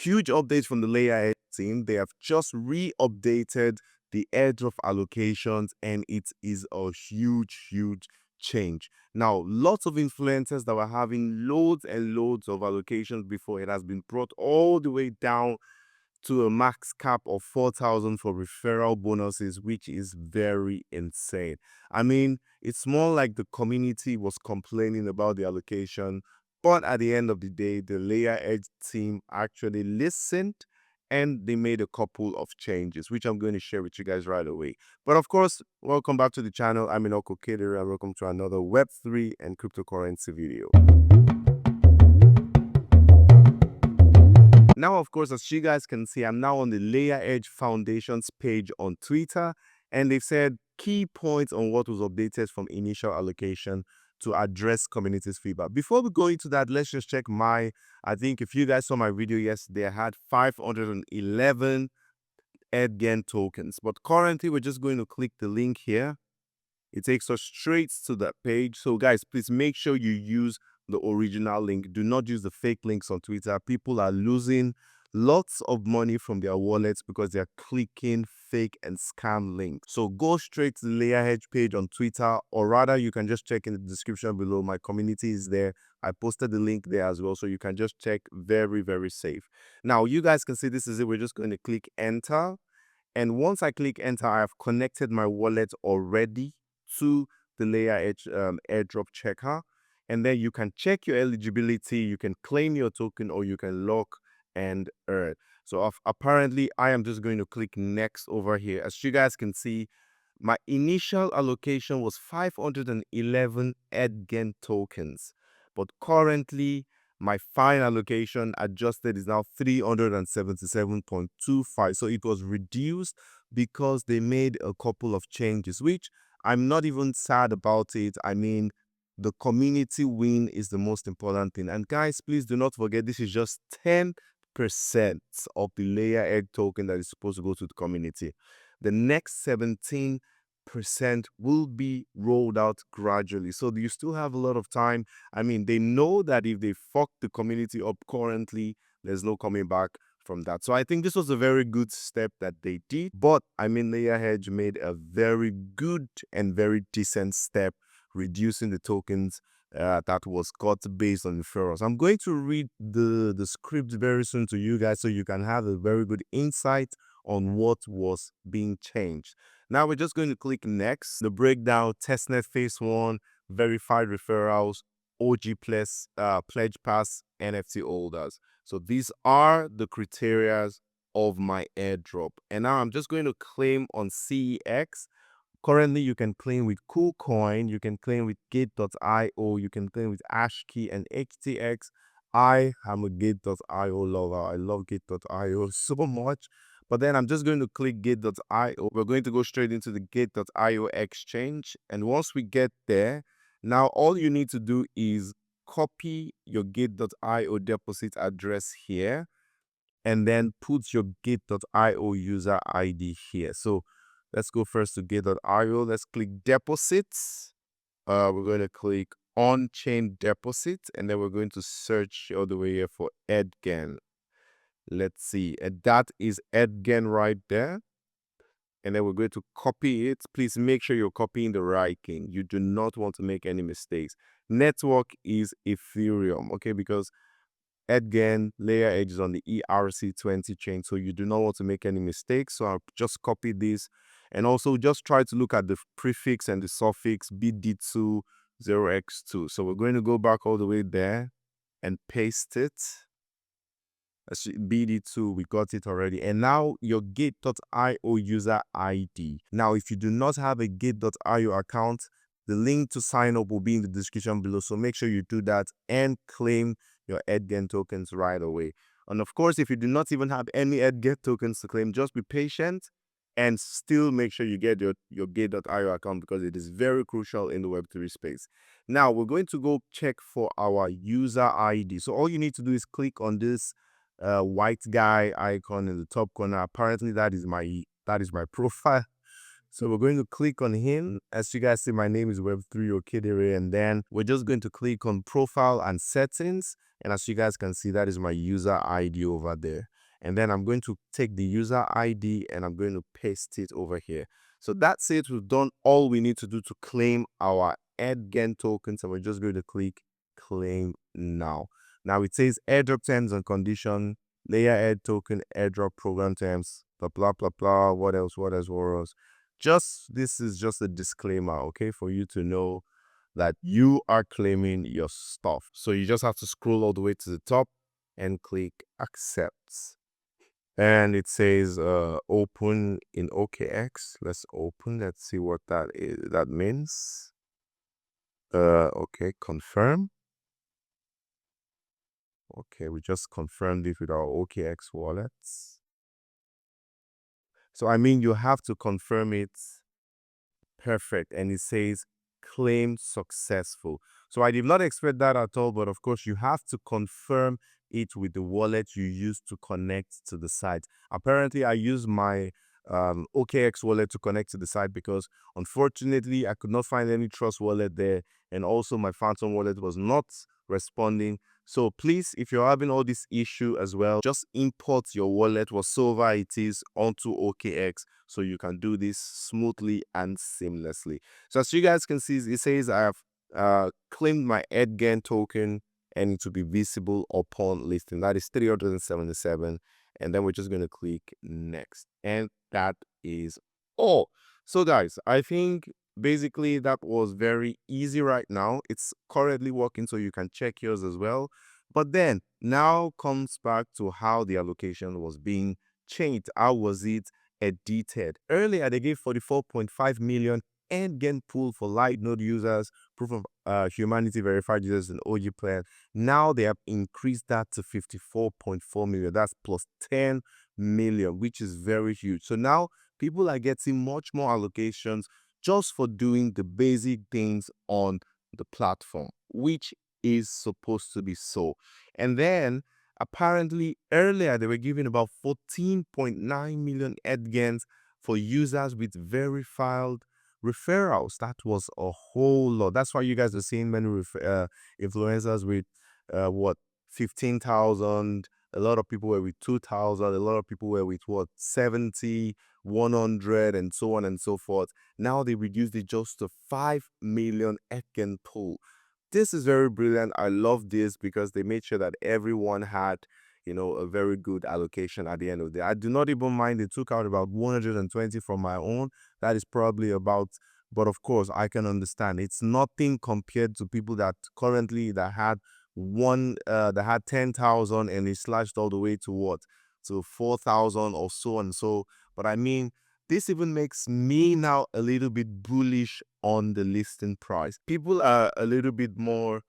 huge updates from the LayerEdge team. They have just re-updated the airdrop allocations, and it is a huge change. Now, lots of influencers that were having loads and loads of allocations before, it has been brought all the way down to a max cap of 4,000 for referral bonuses, which is very insane. I mean, it's more like the community was complaining about the allocation, but at the end of the day, the LayerEdge team actually listened and they made a couple of changes, which I'm going to share with you guys right away. But of course, welcome back to the channel. I'm Inoko Kedere and welcome to another Web3 and cryptocurrency video. Now, of course, as you guys can see, I'm now on the LayerEdge Foundation's page on Twitter, and they've said key points on what was updated from initial allocation to address community's feedback. Before we go into that, let's just check I think if you guys saw my video yesterday, I had 511 EDGEN tokens, but currently we're just going to click the link here. It takes us straight to that page. So guys, please make sure you use the original link. Do not use the fake links on Twitter. People are losing lots of money from their wallets because they're clicking fake and scam links. So go straight to the LayerEdge page on Twitter, or rather you can just check in the description below. My community is there. I posted the link there as well, so you can just check. Very safe. Now you guys can see this is it. We're just going to click enter, and once I click enter, I have connected my wallet already to the LayerEdge airdrop checker, and then you can check your eligibility, you can claim your token, or you can lock and earn. So apparently I am just going to click next over here. As you guys can see, my initial allocation was 511 EDGEN tokens, but currently my final allocation adjusted is now 377.25. So it was reduced because they made a couple of changes, which I'm not even sad about it. I mean, the community win is the most important thing. And guys, please do not forget, this is just 10% of the LayerEdge token that is supposed to go to the community. The next 17% will be rolled out gradually. So you still have a lot of time. I mean, they know that if they fuck the community up currently, there's no coming back from that. So I think this was a very good step that they did. But I mean, LayerEdge made a very good and very decent step, reducing the tokens that was got based on referrals. I'm going to read the script very soon to you guys so you can have a very good insight on what was being changed. Now we're just going to click next. The breakdown: Testnet phase 1, verified referrals, OG plus pledge pass NFT holders. So these are the criteria of my airdrop. And now I'm just going to claim on CEX. Currently, you can claim with KuCoin, you can claim with Gate.io, you can claim with AshKey and HTX. I am a Gate.io lover. I love Gate.io so much. But then I'm just going to click Gate.io. We're going to go straight into the Gate.io exchange. And once we get there, now all you need to do is copy your Gate.io deposit address here and then put your Gate.io user ID here. So let's go first to Gate.io. Let's click deposits. We're going to click on-chain deposit, and then we're going to search all the way here for EDGEN. Let's see, and that is EDGEN right there. And then we're going to copy it. Please make sure you're copying the right thing. You do not want to make any mistakes. Network is Ethereum, okay? Because EDGEN LayerEdge is on the ERC20 chain, so you do not want to make any mistakes. So I'll just copy this, and also just try to look at the prefix and the suffix BD2 0x2. So we're going to go back all the way there and paste it. BD2, we got it already. And now your Gate.io user ID. Now, if you do not have a Gate.io account, the link to sign up will be in the description below. So make sure you do that and claim your EDGEN tokens right away. And of course, if you do not even have any EDGEN tokens to claim, just be patient and still make sure you get your Gate.io account, because it is very crucial in the Web3 space. Now, we're going to go check for our user ID. So all you need to do is click on this white guy icon in the top corner. Apparently that is my profile. So we're going to click on him. As you guys see, my name is Web3 Okedere, and then we're just going to click on profile and settings. And as you guys can see, that is my user ID over there. And then I'm going to take the user ID and I'm going to paste it over here. So that's it. We've done all we need to do to claim our EDGEN tokens, and we're just going to click claim now. Now it says airdrop terms and condition, LayerEdge token, airdrop program terms, blah, blah, blah, blah. What else? What else? What else? This is just a disclaimer, okay, for you to know that you are claiming your stuff. So you just have to scroll all the way to the top and click accept. And it says open in OKX. Let's open. Let's see what that means. Okay, confirm. Okay, we just confirmed it with our OKX wallets. So I mean, you have to confirm it. Perfect. And it says claim successful. So I did not expect that at all, but of course you have to confirm it with the wallet you use to connect to the site. Apparently I use my OKX wallet to connect to the site because unfortunately I could not find any Trust wallet there, and also my Phantom wallet was not responding. So please, if you're having all this issue as well, just import your wallet, whatsoever it is, onto OKX so you can do this smoothly and seamlessly. So as you guys can see, it says I have claimed my EDGEN token and it will be visible upon listing. That is 377. And then we're just going to click next. And that is all. So guys, I think basically that was very easy right now. It's currently working, so you can check yours as well. But then now comes back to how the allocation was being changed. How was it edited? Earlier, they gave 44.5 million EDGEN pool for light node users, proof of humanity verified users, and OG players. Now they have increased that to 54.4 million. That's plus 10 million, which is very huge. So now people are getting much more allocations just for doing the basic things on the platform, which is supposed to be so. And then apparently earlier they were giving about 14.9 million EDGENs for users with verified referrals. That was a whole lot. That's why you guys are seeing many influencers with what, 15,000. A lot of people were with 2,000. A lot of people were with what, 70, 100, and so on and so forth. Now they reduced it just to 5 million EDGEN pool. This is very brilliant. I love this because they made sure that everyone had, a very good allocation at the end of the day. I do not even mind they took out about 120 from my own. That is probably about, but of course I can understand. It's nothing compared to people that currently that had 10,000 and it slashed all the way to what? To 4,000 or so and so. But I mean, this even makes me now a little bit bullish on the listing price. People are a little bit more,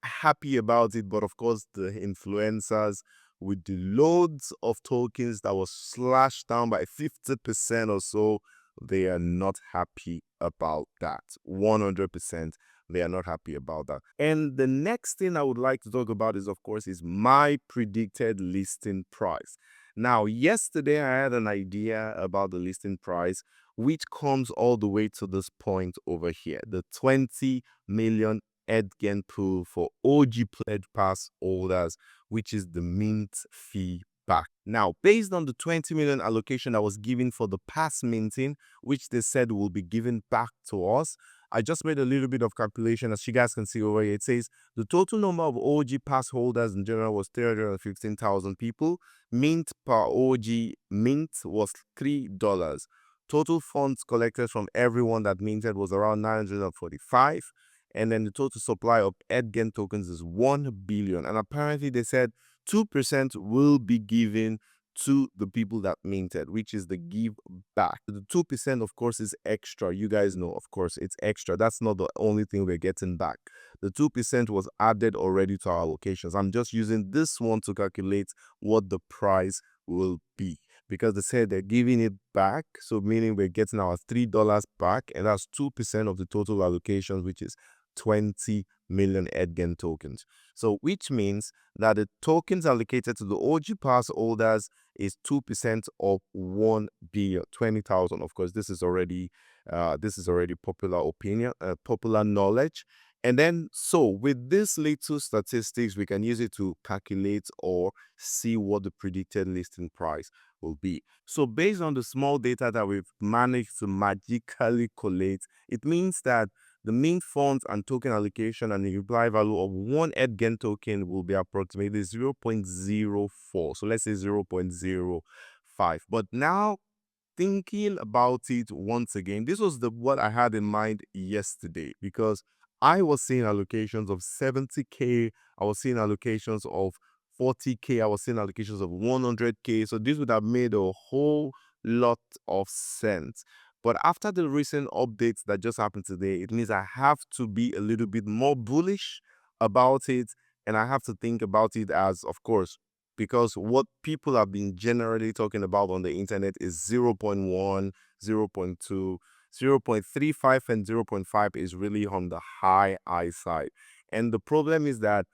happy about it. But of course, the influencers with the loads of tokens that was slashed down by 50% or so, they are not happy about that. 100%. They are not happy about that. And the next thing I would like to talk about is, of course, is my predicted listing price. Now, yesterday I had an idea about the listing price, which comes all the way to this point over here, the 20 million EDGEN pool for OG Pledge Pass holders, which is the mint fee back. Now, based on the 20 million allocation that was given for the pass minting, which they said will be given back to us, I just made a little bit of calculation. As you guys can see over here, it says the total number of OG pass holders in general was 315,000 people. Mint per OG mint was $3. Total funds collected from everyone that minted was around 945. And then the total supply of EDGEN tokens is 1 billion. And apparently they said 2% will be given to the people that minted, which is the give back. The 2%, of course, is extra. You guys know, of course, it's extra. That's not the only thing we're getting back. The 2% was added already to our allocations. I'm just using this one to calculate what the price will be, because they said they're giving it back. So meaning we're getting our $3 back, and that's 2% of the total allocations, which is 20 million EDGEN tokens. So which means that the tokens allocated to the OG pass holders is 2% of 1 billion, 20,000. Of course, this is already popular opinion, popular knowledge. And then, so with this little statistics, we can use it to calculate or see what the predicted listing price will be. So based on the small data that we've managed to magically collate, it means that the mean funds and token allocation and the reply value of one EDGEN token will be approximately 0.04. So let's say 0.05. But now, thinking about it once again, this was what I had in mind yesterday, because I was seeing allocations of 70K, I was seeing allocations of 40K, I was seeing allocations of 100K. So this would have made a whole lot of sense. But after the recent updates that just happened today, it means I have to be a little bit more bullish about it, and I have to think about it as, of course, because what people have been generally talking about on the internet is 0.1, 0.2, 0.35, and 0.5 is really on the high side. And the problem is that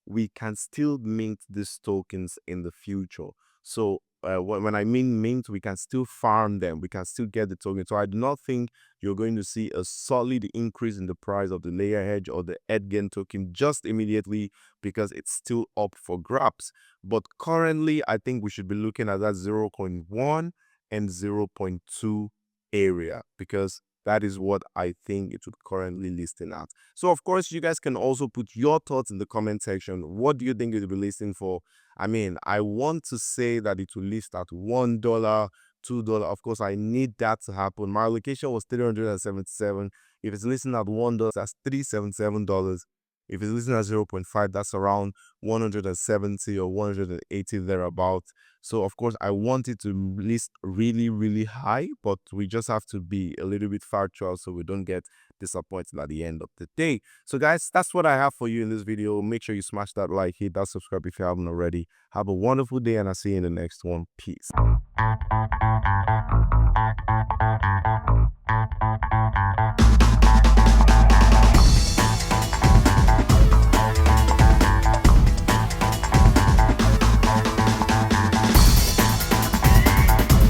we can still mint these tokens in the future. So when I mean mint, we can still farm them. We can still get the token. So I do not think you're going to see a solid increase in the price of the LayerEdge or the EDGEN token just immediately, because it's still up for grabs. But currently, I think we should be looking at that 0.1 and 0.2 area, because that is what I think it would currently listing at. So of course, you guys can also put your thoughts in the comment section. What do you think it will be listing for? I mean, I want to say that it will list at $1, $2. Of course, I need that to happen. My allocation was $377. If it's listing at $1, that's $377. If it's listing at 0.5, that's around 170 or 180 thereabout. So of course, I want it to list really, really high, but we just have to be a little bit factual so we don't get disappointed at the end of the day. So guys, that's what I have for you in this video. Make sure you smash that like, hit that subscribe if you haven't already. Have a wonderful day, and I'll see you in the next one. Peace.